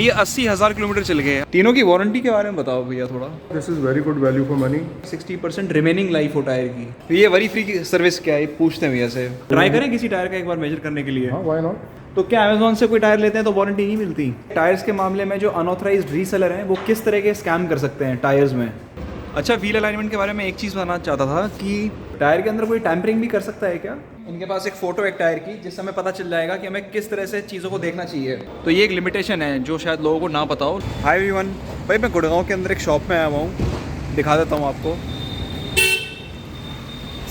ये 80,000 किलोमीटर चल गए। तीनों की वारंटी के बारे में बताओ भैया थोड़ा। This is very good value for money. 60% remaining life हो टायर की। तो ये वरी फ्री की सर्विस क्या है पूछते हैं भैया से। ट्राई करें किसी टायर का एक बार मेजर करने के लिए। हाँ, व्हाई नॉट। तो क्या अमेजोन से कोई टायर लेते हैं तो वारंटी नहीं मिलती? टायर्स के मामले में जो अनऑथराइज्ड रीसेलर हैं वो किस तरह के स्कैम कर सकते हैं टायर्स में? अच्छा, व्हील अलाइनमेंट के बारे में एक चीज़ बताना चाहता था कि टायर के अंदर कोई टैम्परिंग भी कर सकता है क्या? इनके पास एक फ़ोटो एक टायर की जिससे हमें पता चल जाएगा कि हमें किस तरह से चीज़ों को देखना चाहिए। तो ये एक लिमिटेशन है जो शायद लोगों को ना पता हो। हाय एवरीवन, भाई मैं गुड़गांव के अंदर एक शॉप में आया हुआ हूँ, दिखा देता हूँ आपको।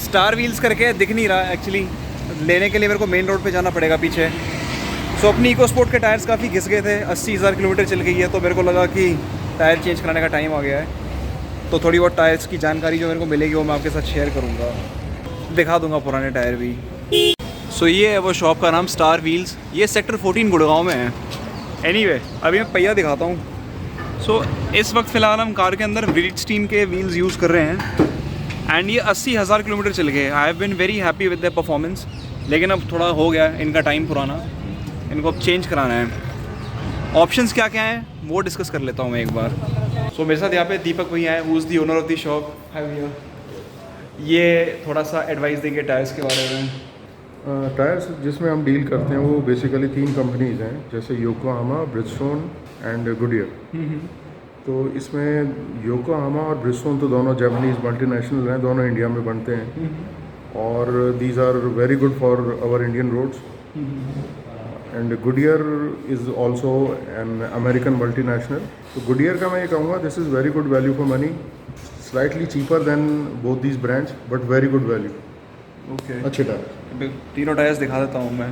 स्टार व्हील्स करके दिख नहीं रहा एक्चुअली, लेने के लिए मेरे को मेन रोड पे जाना पड़ेगा पीछे। सो अपनी इको स्पोर्ट के टायर्स काफ़ी घिस गए थे, 80,000 किलोमीटर चल गई है, तो मेरे को लगा कि टायर चेंज कराने का टाइम आ गया है। तो थोड़ी बहुत टायर्स की जानकारी जो मेरे को मिलेगी वो मैं आपके साथ शेयर करूँगा, दिखा दूँगा पुराने टायर भी। सो ये है वो शॉप का नाम स्टार व्हील्स, ये सेक्टर 14 गुड़गांव में है। एनीवे, अभी मैं पहिया दिखाता हूँ। सो इस वक्त फ़िलहाल हम कार के अंदर ब्रिजस्टीन के व्हील्स यूज़ कर रहे हैं एंड ये 80,000 किलोमीटर चल गए। I have been very happy with the performance, लेकिन अब थोड़ा हो गया इनका टाइम पुराना, इनको अब चेंज कराना है। ऑप्शंस क्या क्या हैं वो डिस्कस कर लेता हूँ मैं एक बार। सो मेरे साथ यहाँ पे दीपक भैया हैं, who is the owner of the shop. Hi भैया, ये थोड़ा सा एडवाइस देंगे टायर्स के बारे में। टायर्स जिसमें हम डील करते हैं वो बेसिकली 3 कंपनीज हैं, जैसे योकोहामा, ब्रिजस्टोन एंड गुडियर। तो इसमें योकोहामा और ब्रिजस्टोन तो दोनों जापानीज मल्टीनेशनल हैं, दोनों इंडिया में बनते हैं और these are very good for our Indian roads. And Goodyear is also an American multinational. तो गुडियर का मैं ये कहूँगा this is very good value for money, slightly cheaper than both these brands but very good value. Okay, अच्छे tyre. तीनों tyres दिखा देता हूँ मैं।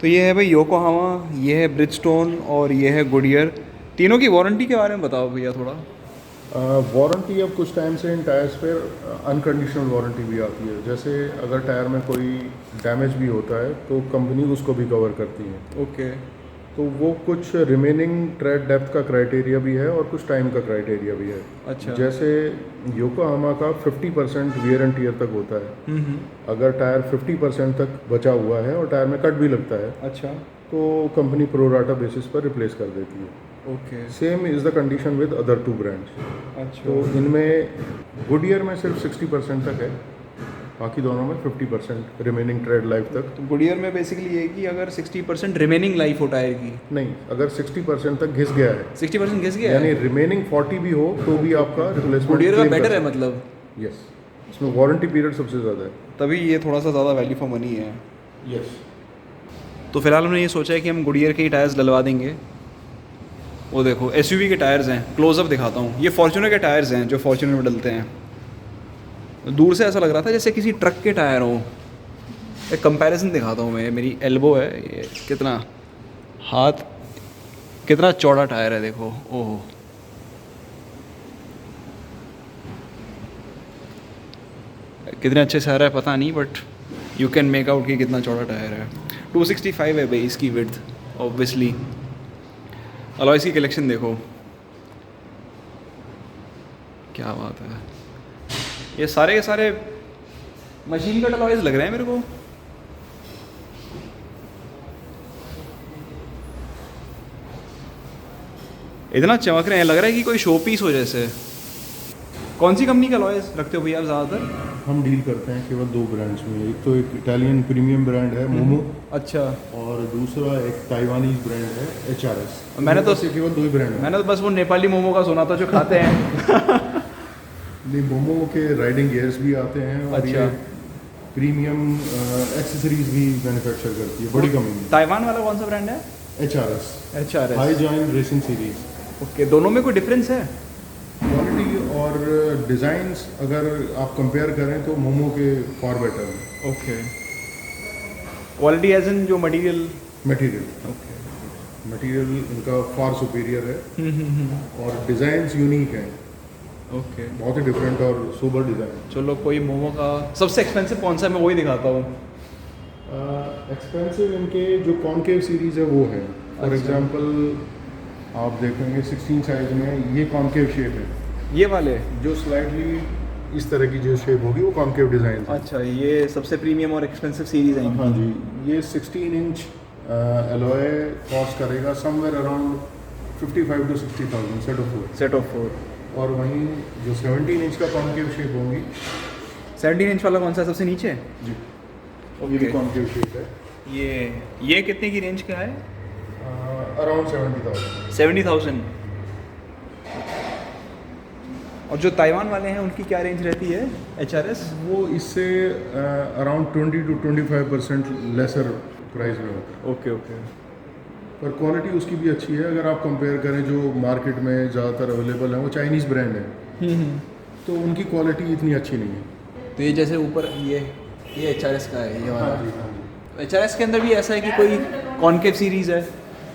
तो ये है भाई योकोहामा, ये है ब्रिजस्टोन और ये है गुडियर। तीनों की वारंटी के बारे में बताओ भैया थोड़ा। वारंटी अब कुछ टाइम से इन टायर्स पर अनकंडीशनल वारंटी भी आती है, जैसे अगर टायर में कोई डैमेज भी होता है तो कंपनी उसको भी कवर करती है। ओके, तो वो कुछ रिमेनिंग ट्रेड डेप्थ का क्राइटेरिया भी है और कुछ टाइम का क्राइटेरिया भी है। अच्छा। जैसे योकोहामा का 50% वियर एंड टियर तक होता है। अगर टायर 50% तक बचा हुआ है और टायर में कट भी लगता है अच्छा, तो कंपनी प्रोराटा बेसिस पर रिप्लेस कर देती है। Okay, same is the condition with other 2 brands. अच्छा। तो इनमें गुडियर में सिर्फ 60% तक है, बाकी दोनों में 50% रिमेनिंग ट्रेड लाइफ तक। तो गुडियर में बेसिकली ये कि अगर 60% रिमेनिंग लाइफ हो टायर की, नहीं, अगर 60% तक घिस गया है 60% घिस गया यानी है, रिमेनिंग 40 भी हो तो भी आपका रिप्लेसमेंट गुडियर का बेटर है मतलब। यस, इसमें वारंटी पीरियड सबसे ज़्यादा है। तभी ये थोड़ा सा ज़्यादा वैल्यू फॉर मनी है। यस। तो फिलहाल हमने ये सोचा है कि हम गुडियर के ही टायर्स डलवा देंगे। वो देखो एसयूवी के टायर्स हैं, क्लोजअप दिखाता हूँ। ये फॉर्च्यूनर के टायर्स हैं जो फॉर्च्यूनर में डलते हैं। दूर से ऐसा लग रहा था जैसे किसी ट्रक के टायर हो। एक कंपैरिजन दिखाता हूँ मैं, मेरी एल्बो है ये, कितना हाथ कितना चौड़ा टायर है देखो। ओहो, कितने अच्छे से आ रहा है पता नहीं, but you can make out कि कितना चौड़ा टायर है। 265 है भाई इसकी विड्थ ऑब्वियसली। अलॉयस की कलेक्शन देखो, क्या बात है। ये सारे के सारे मशीन कट अलॉयस लग रहे हैं मेरे को। इतना चमक रहे हैं, लग रहा है कि कोई शो पीस हो जैसे। कौन सी कंपनी का अलॉयस रखते हो भैया आप ज़्यादातर? हम डील करते हैं केवल 2 ब्रांड्स में, एक तो एक इटालियन प्रीमियम ब्रांड है मोमो, अच्छा, और दूसरा एक ताइवानीज ब्रांड है HRS। मैंने तो केवल 2 ही ब्रांड है। मैंने तो बस वो नेपाली मोमो का सुना था जो खाते हैं। नहीं, मोमो के राइडिंग गियर्स भी आते हैं और अच्छा। ये प्रीमियम एक्सेसरीज भी मैन्युफैक्चर करती है, बड़ी कंपनी। ताइवान वाला कौन सा ब्रांड है? HRS, HRS। High join racing series. Okay, दोनों में कोई डिफरेंस है? क्वालिटी और डिज़ाइंस अगर आप कंपेयर करें तो मोमो के फॉर बेटर हैं। ओके, क्वालिटी एज इन जो मटेरियल। मटेरियल, ओके, मटेरियल इनका फार सुपीरियर है और डिज़ाइंस यूनिक हैं, ओके। बहुत ही डिफरेंट और सुपर डिज़ाइन। चलो, कोई मोमो का सबसे एक्सपेंसिव कौन सा है मैं वही दिखाता हूँ। एक्सपेंसिव इनके जो कॉन्केव सीरीज़ है वो है। फॉर अच्छा। एग्जांपल आप देखेंगे 16 साइज में ये कॉन्केव शेप है, ये वाले? जो स्लाइटली इस तरह की जो शेप होगी वो कॉन्केव डिज़ाइन है। अच्छा, ये सबसे प्रीमियम और एक्सपेंसिव सीरीज है। हाँ जी, ये 16 इंच एलॉय कॉस्ट करेगा somewhere around 55 to 60,000 set of 4। Set of 4। और वहीं जो 17 इंच का कॉन्केव शेप होंगी, 17 इंच वाला कौन सा सबसे नीचे? जी ये भी कॉन्केव शेप है। ये कितने की रेंज का है? अराउंड 70,000। 70,000। और जो ताइवान वाले हैं उनकी क्या रेंज रहती है HRS? वो इससे अराउंड 20 to 25% लेसर प्राइस में होता है। Okay okay. पर क्वालिटी उसकी भी अच्छी है। अगर आप कंपेयर करें जो मार्केट में ज़्यादातर अवेलेबल है वो चाइनीज़ ब्रांड है, तो उनकी क्वालिटी इतनी अच्छी नहीं है। तो ये जैसे ऊपर ये HRS का है, ये वाला। हाँ जी, हाँ जी। HRS के अंदर भी ऐसा है कि कोई कॉन्केव सीरीज़ है,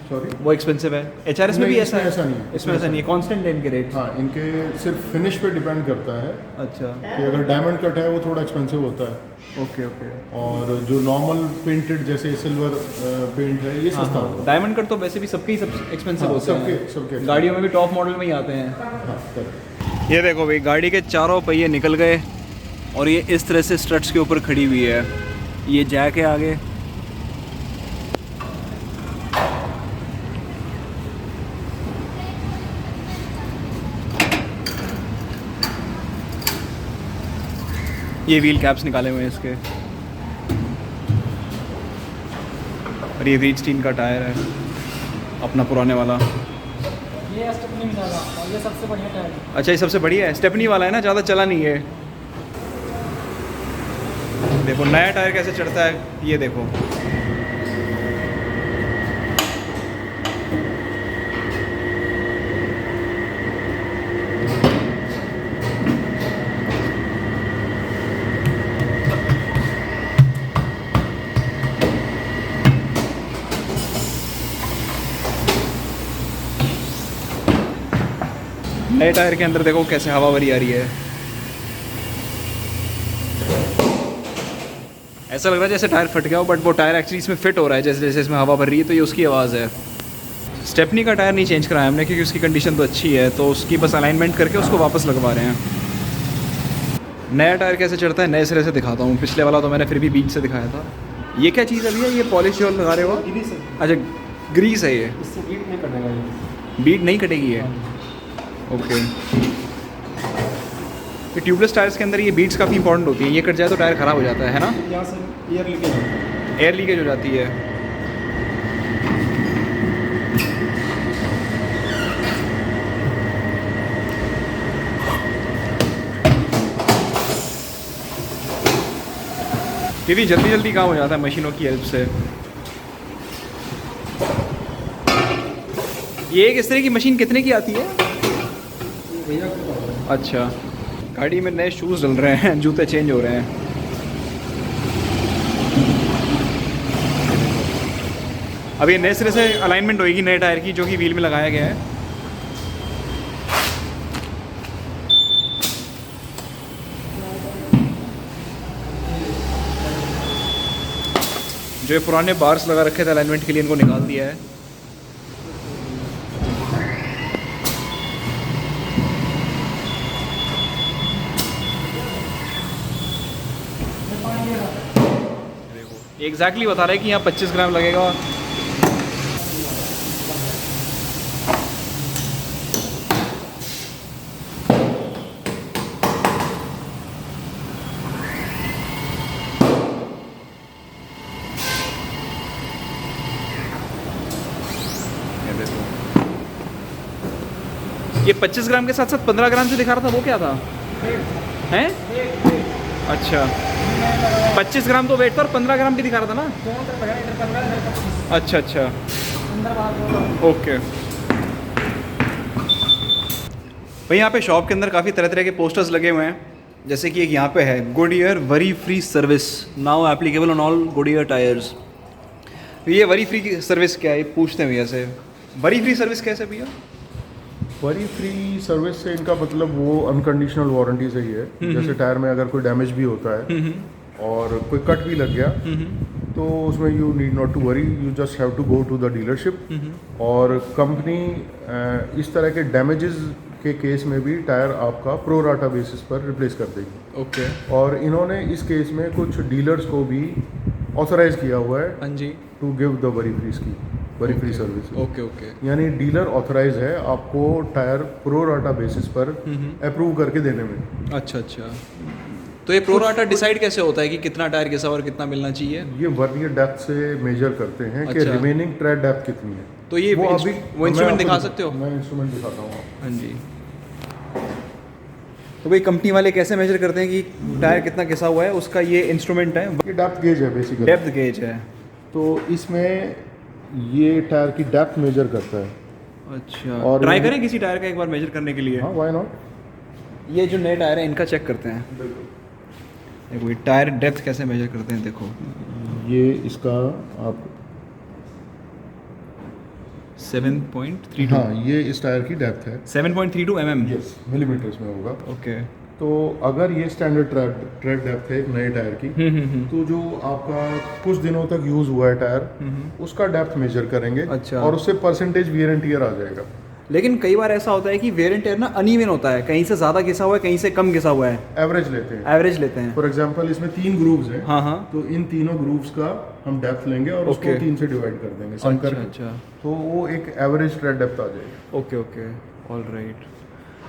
सॉरी, वो एक्सपेंसिव है। HRS में भी ऐसा है? ऐसा नहीं है। इसमें ऐसा नहीं है, कांस्टेंट है इनके रेट? हाँ, इनके सिर्फ फिनिश पे डिपेंड करता है अच्छा। कि अगर डायमंड कट है वो थोड़ा एक्सपेंसिव होता है, ओके ओके। और जो नॉर्मल पेंटेड जैसे सिल्वर पेंट है ये सस्ता होता है। डायमंड कट तो वैसे भी सबके ही सब एक्सपेंसिव होते हैं, सबके गाड़ियों में भी टॉप मॉडल में ही आते हैं। हाँ, correct। ये देखो भाई, गाड़ी के चारों पहिए निकल गए और ये इस तरह से स्ट्रट्स के ऊपर खड़ी हुई है। ये जैक है आगे, ये व्हील कैप्स निकाले हुए हैं इसके, और ये व्हीटस्टीन का टायर है अपना पुराने वाला। ये स्टेपनी में डाला और ये सबसे बढ़िया टायर है। अच्छा, ये सबसे बढ़िया है, स्टेपनी वाला है ना, ज़्यादा चला नहीं है। देखो नया टायर कैसे चढ़ता है, ये देखो। नए टायर के अंदर देखो कैसे हवा भरी आ रही है। ऐसा लग रहा है जैसे टायर फट गया हो, बट वो टायर एक्चुअली इसमें फिट हो रहा है जैसे जैसे इसमें हवा भर रही है, तो ये उसकी आवाज़ है। स्टेपनी का टायर नहीं चेंज कराया हमने क्योंकि उसकी कंडीशन तो अच्छी है, तो उसकी बस अलाइनमेंट करके उसको वापस लगवा रहे हैं। नया टायर कैसे चढ़ता है नए सिरे से दिखाता हूँ। पिछले वाला तो मैंने फिर भी बीच से दिखाया था। ये क्या चीज़ है भैया, ये पॉलिश जो लगा रहे हो? ग्रीस है, अच्छा, ग्रीस है ये। इससे बीट नहीं कटेगा ये। बीट नहीं कटेगी ये? ओके। ये ट्यूबलेस टायर्स के अंदर ये बीट्स काफ़ी इंपॉर्टेंट होती हैं, ये कट जाए तो टायर ख़राब हो जाता है ना? यहाँ से एयर लीकेज होता है। एयर लीकेज हो जाती है। कितनी जल्दी जल्दी काम हो जाता है मशीनों की हेल्प से। ये एक इस तरह की मशीन कितने की आती है? भैया को पता है। अच्छा, गाड़ी में नए शूज़ डल रहे हैं, जूते चेंज हो रहे हैं। अब ये नए सिरे से अलाइनमेंट होएगी नए टायर की, जो कि व्हील में लगाया गया है। जो ये पुराने बार्स लगा रखे थे अलाइनमेंट के लिए, इनको निकाल दिया है। एग्जैक्टली बता रहे हैं कि यहाँ 25 ग्राम लगेगा। ये 25 ग्राम के साथ साथ 15 ग्राम से दिखा रहा था, वो क्या था? हैं? अच्छा, 25 ग्राम तो वेट था और 15 ग्राम भी दिखा रहा था ना? अच्छा अच्छा, ओके। भाई यहाँ पे शॉप के अंदर काफ़ी तरह तरह के पोस्टर्स लगे हुए हैं, जैसे कि एक यहाँ पे है, Goodyear worry free service now applicable on all Goodyear tyres. ये वरी फ्री की सर्विस क्या है, पूछते हैं भैया से। वरी फ्री सर्विस कैसे भैया? वरी फ्री सर्विस से इनका मतलब वो अनकंडीशनल वारंटी से ही है। जैसे टायर में अगर कोई डैमेज भी होता है और कोई कट भी लग गया तो उसमें you need not to worry, you just have to go to the dealership और कंपनी इस तरह के डैमेजेस के केस में भी टायर आपका प्रो राटा बेसिस पर रिप्लेस कर देगी। ओके। और इन्होंने इस केस में कुछ डीलर्स को भी ऑथराइज किया हुआ है हाँ जी, to give the worry free scheme, worry free service. Okay okay, यानी डीलर ऑथराइज है आपको टायर प्रो राटा बेसिस पर अप्रूव करके देने में। अच्छा अच्छा। तो ये प्रो राटा डिसाइड कैसे होता है कि कितना टायर कैसा और कितना मिलना चाहिए? ये वर्नियर डेप्थ से मेजर करते हैं कि अच्छा। रिमेनिंग ट्रेड डेप्थ कितनी है। तो ये वो इंस्ट्रूमेंट दिखा सकते हो? मैं इंस्ट्रूमेंट दिखाता हूँ आपको। हाँ जी। तो भाई कंपनी वाले कैसे मेजर करते हैं कि टायर कितना घिसा हुआ है? उसका ये इंस्ट्रूमेंट है, ये डेप्थ गेज है बेसिकली। डेप्थ गेज है। तो इसमें ये टायर की डेप्थ मेजर करता है। अच्छा, और ट्राई ये- करें किसी टायर का एक बार मेजर करने के लिए? हाँ, व्हाई नॉट। ये जो नए टायर हैं इनका चेक करते हैं। देखो ये टायर डेप्थ कैसे मेजर करते हैं, देखो ये इसका आप 7.32 हाँ, ये इस टायर की डेप्थ है। 7.32 mm। यस, मिलीमीटर्स में होगा। ओके। तो अगर ये स्टैंडर्ड ट्रेड डेप्थ है एक नए टायर की, तो जो आपका कुछ दिनों तक यूज हुआ है टायर, उसका डेप्थ मेजर करेंगे। अच्छा। और उससे परसेंटेज वियर एंड टियर आ जाएगा। लेकिन कई बार ऐसा होता है कि वेयर एंड टेयर ना अनइवन होता है, कहीं से ज़्यादा घिसा हुआ है, कहीं से कम घिसा हुआ है। एवरेज लेते हैं। एवरेज लेते हैं। फॉर एग्जांपल इसमें 3 ग्रूव्स हैं। हाँ हाँ। तो इन तीनों ग्रूव्स का हम डेप्थ लेंगे और उसको Okay. 3 से डिवाइड कर देंगे, सम अच्छा करके। अच्छा, तो वो एक एवरेज ट्रेड डेप्थ आ जाएगी। Okay okay, all right.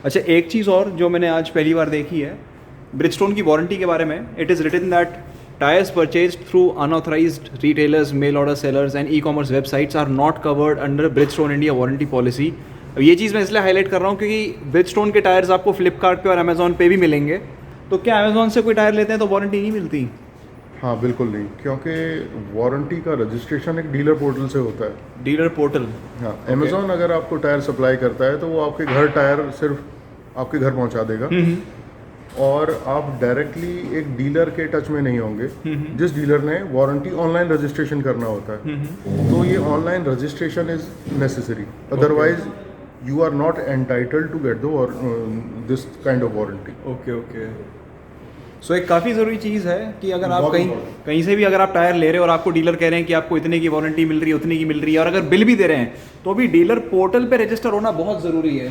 अच्छा, एक चीज़ और जो मैंने आज पहली बार देखी है ब्रिजस्टोन की वारंटी के बारे में, it is written that tyres purchased through unauthorised retailers, mail order sellers and e commerce websites are not covered under Bridgestone India warranty policy. अब ये चीज़ मैं इसलिए हाईलाइट कर रहा हूँ क्योंकि ब्रिजस्टोन के टायर्स आपको फ्लिपकार्ट पे और अमेजोन पे भी मिलेंगे, तो क्या अमेजोन से कोई टायर लेते हैं तो वारंटी नहीं मिलती? हाँ, बिल्कुल नहीं, क्योंकि वारंटी का रजिस्ट्रेशन एक डीलर पोर्टल से होता है। Dealer portal? हाँ, अमेजोन अगर आपको टायर सप्लाई करता है तो वो आपके घर टायर सिर्फ आपके घर पहुंचा देगा। और आप डायरेक्टली एक डीलर के टच में नहीं होंगे। जिस डीलर ने वारंटी ऑनलाइन रजिस्ट्रेशन करना होता है, तो ये online registration is necessary, otherwise you are not entitled to get this kind of warranty. Okay okay. So एक काफ़ी ज़रूरी चीज़ है कि अगर आप बहुत कहीं important। कहीं से भी अगर आप टायर ले रहे हो और आपको डीलर कह रहे हैं कि आपको इतने की वारंटी मिल रही है, उतने की मिल रही है, और अगर बिल भी दे रहे हैं तो भी डीलर पोर्टल पे रजिस्टर होना बहुत ज़रूरी है।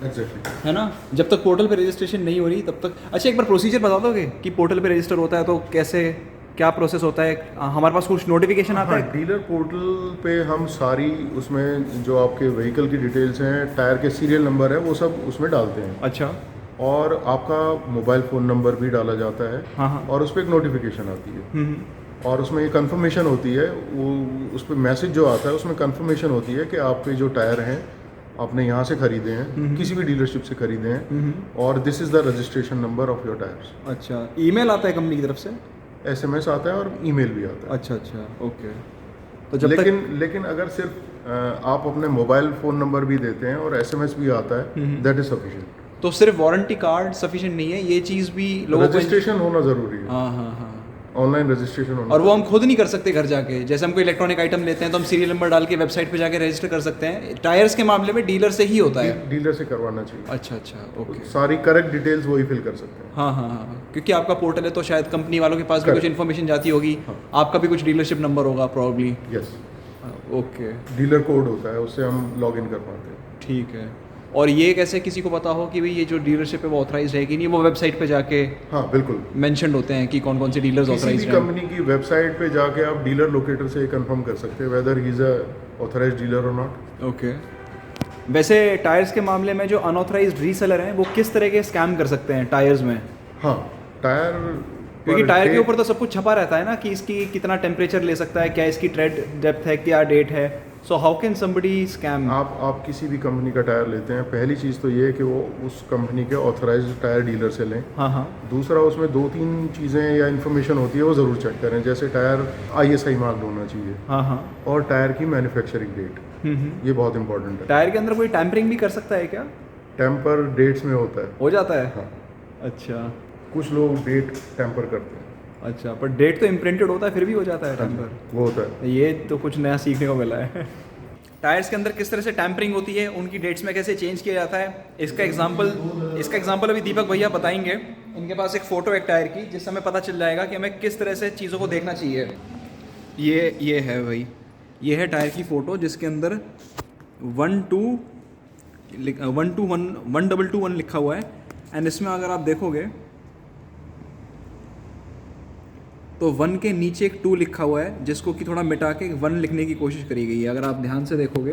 एग्जैक्टली। है ना? जब तक पोर्टल पे रजिस्ट्रेशन नहीं हो रही तब तक। अच्छा, एक बार प्रोसीजर बता दोगे कि पोर्टल पे रजिस्टर होता है तो कैसे, क्या प्रोसेस होता है? हमारे पास कुछ नोटिफिकेशन आता है? डीलर पोर्टल पे हम सारी उसमें जो आपके व्हीकल की डिटेल्स हैं, टायर के सीरियल नंबर है, वो सब उसमें डालते हैं। अच्छा। और आपका मोबाइल फ़ोन नंबर भी डाला जाता है। हाँ हाँ। और उस पर एक नोटिफिकेशन आती है। और उसमें एक कंफर्मेशन होती है, वो उस पर मैसेज जो आता है उसमें कंफर्मेशन होती है कि आपके जो टायर हैं आपने यहाँ से खरीदे हैं, किसी भी डीलरशिप से खरीदे हैं, और this is the registration number of your tyres. अच्छा, ईमेल आता है कंपनी की तरफ से? SMS आता है और ईमेल भी आता है। अच्छा अच्छा, ओके। तो जब लेकिन अगर सिर्फ आप अपने मोबाइल फ़ोन नंबर भी देते हैं और SMS भी आता है, दैट इज़ सफिशिएंट। तो सिर्फ वारंटी कार्ड सफिशिएंट नहीं है, ये चीज़ भी लोगों को। रजिस्ट्रेशन होना ज़रूरी है। हाँ हाँ हाँ। ऑनलाइन रजिस्ट्रेशन होना। और वो हम खुद नहीं कर सकते घर जाके, जैसे हम कोई इलेक्ट्रॉनिक आइटम लेते हैं तो हम सीरियल नंबर डाल के वेबसाइट पे जाके रजिस्टर कर सकते हैं। टायर्स के मामले में डीलर से ही होता है? डीलर से करवाना चाहिए। अच्छा अच्छा, ओके। सारी करेक्ट डिटेल्स वही फिल कर सकते हैं। हाँ हाँ हाँ, क्योंकि आपका पोर्टल है तो शायद कंपनी वालों के पास भी कुछ Correct। इन्फॉर्मेशन जाती होगी। आपका भी कुछ डीलरशिप नंबर होगा probably. Yes, okay, dealer code होता है, उससे हम लॉग इन कर पाते हैं। ठीक है। और ये कैसे किसी को पता हो कि भाई ये जो डीलरशिप है वो ऑथराइज है कि नहीं? वो वेबसाइट पे जाके हाँ, बिल्कुल। मेंशन होते हैं कि कौन कौन से डीलर्स किसी ऑथराइज भी हैं। कंपनी की वेबसाइट पे जाके आप डीलर लोकेटर से कंफर्म कर सकते हैं weather he is a authorised dealer और नॉट। ओके। वैसे टायर्स के मामले में जो अनऑथराइज्ड रीसेलर हैं वो किस तरह के स्कैम कर सकते हैं टायर्स में? हाँ, टायर क्योंकि टायर के ऊपर तो सब कुछ छपा रहता है ना कि इसकी कितना टेम्परेचर ले सकता है, क्या इसकी ट्रेड डेप्थ है, क्या डेट है। So how can somebody scam? आप किसी भी कंपनी का टायर लेते हैं, पहली चीज़ तो ये है कि वो उस कंपनी के ऑथराइज्ड टायर डीलर से लें। हाँ हाँ। दूसरा, उसमें 2-3 चीज़ें या इन्फॉर्मेशन होती है वो ज़रूर चेक करें, जैसे टायर ISI मार्क्ड होना चाहिए, हाँ हाँ। और टायर की मैन्युफैक्चरिंग डेट, ये बहुत इंपॉर्टेंट है। टायर के अंदर कोई टैम्परिंग भी कर सकता है क्या? टेम्पर डेट्स में होता है। हो जाता है? हाँ, अच्छा कुछ लोग डेट टेम्पर करते हैं। अच्छा, पर डेट तो इम्प्रिंटेड होता है फिर भी हो जाता है टैम्पर? वो होता है। ये तो कुछ नया सीखने को मिला है। टायर्स के अंदर किस तरह से टैम्परिंग होती है, उनकी डेट्स में कैसे चेंज किया जाता है, इसका एग्जांपल अभी दीपक भैया बताएंगे। इनके पास एक फ़ोटो है टायर की, जिससे हमें पता चल जाएगा कि हमें किस तरह से चीज़ों को देखना चाहिए। ये है भाई, ये है टायर की फ़ोटो जिसके अंदर 1221 लिखा हुआ है। एंड इसमें अगर आप देखोगे तो 1 के नीचे एक 2 लिखा हुआ है, जिसको कि थोड़ा मिटा के 1 लिखने की कोशिश करी गई है। अगर आप ध्यान से देखोगे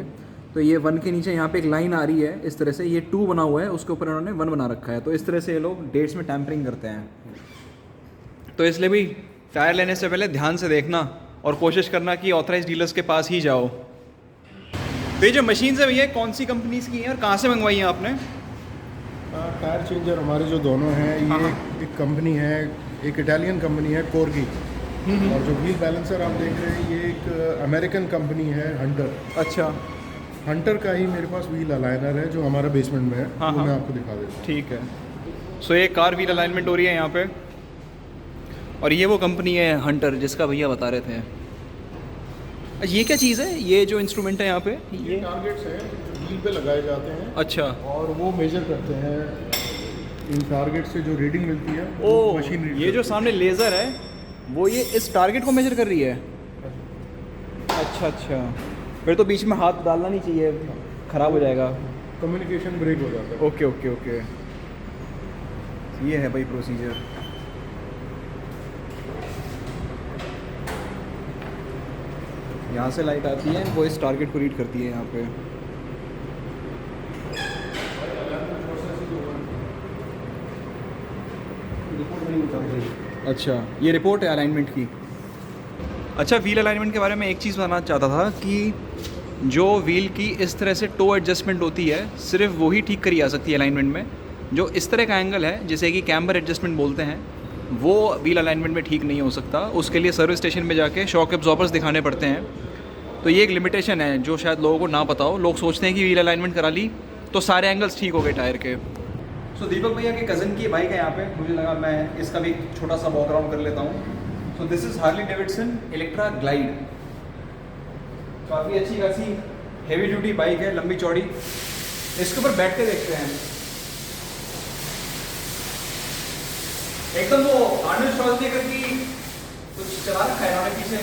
तो ये 1 के नीचे यहाँ पे एक लाइन आ रही है इस तरह से, ये 2 बना हुआ है, उसके ऊपर इन्होंने 1 बना रखा है। तो इस तरह से ये लोग डेट्स में टैम्परिंग करते हैं। तो इसलिए भी टायर लेने से पहले ध्यान से देखना और कोशिश करना कि ऑथराइज डीलर्स के पास ही जाओ। तो ये जो मशीन है भैया कौन सी कंपनीज की हैं और कहाँ से मंगवाई हैं आपने? टायर चेंजर हमारे जो दोनों हैं ये एक कंपनी है, एक इटालियन कंपनी है कोर्गी, और जो व्हील बैलेंसर आप देख रहे हैं ये एक अमेरिकन कंपनी है हंटर। अच्छा, हंटर का ही मेरे पास व्हील अलाइनर है जो हमारा बेसमेंट में है, हाँ, वो हाँ। मैं आपको दिखा देता हूँ। ठीक है। सो ये कार व्हील अलाइनमेंट हो रही है यहाँ पे, और ये वो कंपनी है हंटर जिसका भैया बता रहे थे। ये क्या चीज़ है, ये जो इंस्ट्रूमेंट है यहाँ पे? ये टारगेट्स हैं व्हील पे लगाए जाते हैं, अच्छा, और वो मेजर करते हैं इन टारगेट से जो रीडिंग मिलती है ओ वो मशीन रीड ये जो सामने लेज़र है वो ये इस टारगेट को मेजर कर रही है। अच्छा अच्छा, फिर तो बीच में हाथ डालना नहीं चाहिए, ख़राब हो जाएगा, कम्युनिकेशन ब्रेक हो जाता है। ओके ओके ओके, ये है भाई प्रोसीजर। यहाँ से लाइट आती है, वो इस टारगेट को रीड करती है यहाँ पे। अच्छा, ये रिपोर्ट है अलाइनमेंट की। अच्छा, व्हील अलाइनमेंट के बारे में एक चीज़ बताना चाहता था कि जो व्हील की इस तरह से टो एडजस्टमेंट होती है, सिर्फ वही ठीक करी जा सकती है अलाइनमेंट में। जो इस तरह का एंगल है जिसे कि कैम्बर एडजस्टमेंट बोलते हैं, वो व्हील अलाइनमेंट में ठीक नहीं हो सकता। उसके लिए सर्विस स्टेशन में जाके शॉक एब्जॉर्बर्स दिखाने पड़ते हैं। तो ये एक लिमिटेशन है जो शायद लोगों को ना पता हो। लोग सोचते हैं कि व्हील अलाइनमेंट करा ली तो सारे एंगल्स ठीक हो गए टायर के। सो दीपक भैया के कज़न की बाइक है यहाँ पे, मुझे लगा मैं इसका भी छोटा सा बैकग्राउंड कर लेता हूँ। So this is Harley Davidson Electra glide. काफ़ी अच्छी खासी हेवी ड्यूटी बाइक है, लंबी चौड़ी। इसके ऊपर बैठ के देखते हैं, एकदम वो आर्नल्ड श्वार्ज़नेगर की कुछ चला रखा है हमारे पीछे,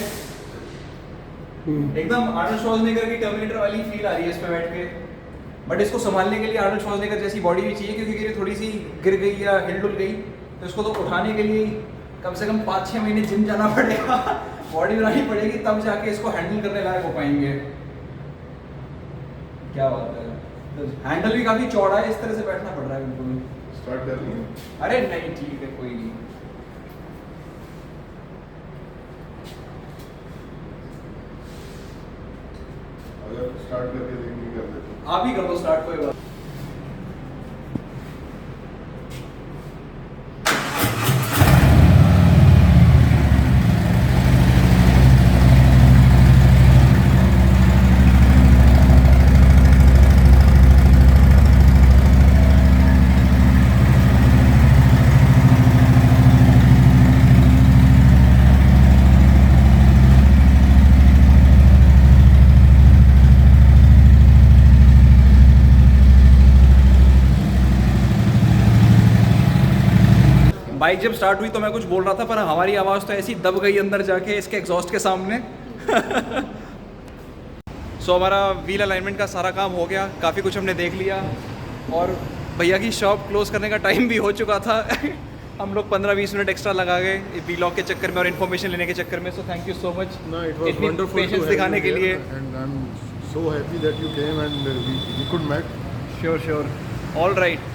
एकदम आर्नल्ड श्वार्ज़नेगर की टर्मिनेटर वाली फील आ रही है इस पे बैठ के। बट इसको संभालने के लिए आर्नल्ड श्वार्ज़नेगर जैसी बॉडी भी चाहिए, क्योंकि ये थोड़ी सी गिर गई या हिल डुल गई तो इसको तो उठाने के लिए कम से कम 5-6 महीने जिम जाना पड़ेगा, बॉडी बनानी पड़ेगी, तब जाके इसको हैंडल करने लायक हो पाएंगे। क्या बात है, तो हैंडल भी काफ़ी चौड़ा है, इस तरह से बैठना पड़ रहा है बिल्कुल। स्टार्ट कर लिए? अरे नहीं, ठीक है, कोई नहीं। अगर स्टार्ट करके देखनी कर देते हैं। आप ही कर दो स्टार्ट, कोई बात। बाइक जब स्टार्ट हुई तो मैं कुछ बोल रहा था, पर हमारी आवाज़ तो ऐसी दब गई अंदर जाके इसके एग्जॉस्ट के सामने। सो हमारा व्हील अलाइनमेंट का सारा काम हो गया, काफ़ी कुछ हमने देख लिया, और भैया की शॉप क्लोज़ करने का टाइम भी हो चुका था। हम लोग 15-20 मिनट एक्स्ट्रा लगा गए वीलॉग के चक्कर में और इन्फॉर्मेशन लेने के चक्कर में। So thank you so much patience दिखाने के लिए। And I am so happy that you came and we could met. Sure sure, all right.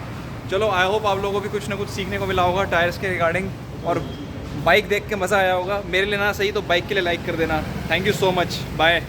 चलो, आई होप आप लोगों को भी कुछ ना कुछ सीखने को मिला होगा टायर्स के रिगार्डिंग, और बाइक देख के मज़ा आया होगा। मेरे लिए ना सही तो बाइक के लिए लाइक कर देना। Thank you so much, bye.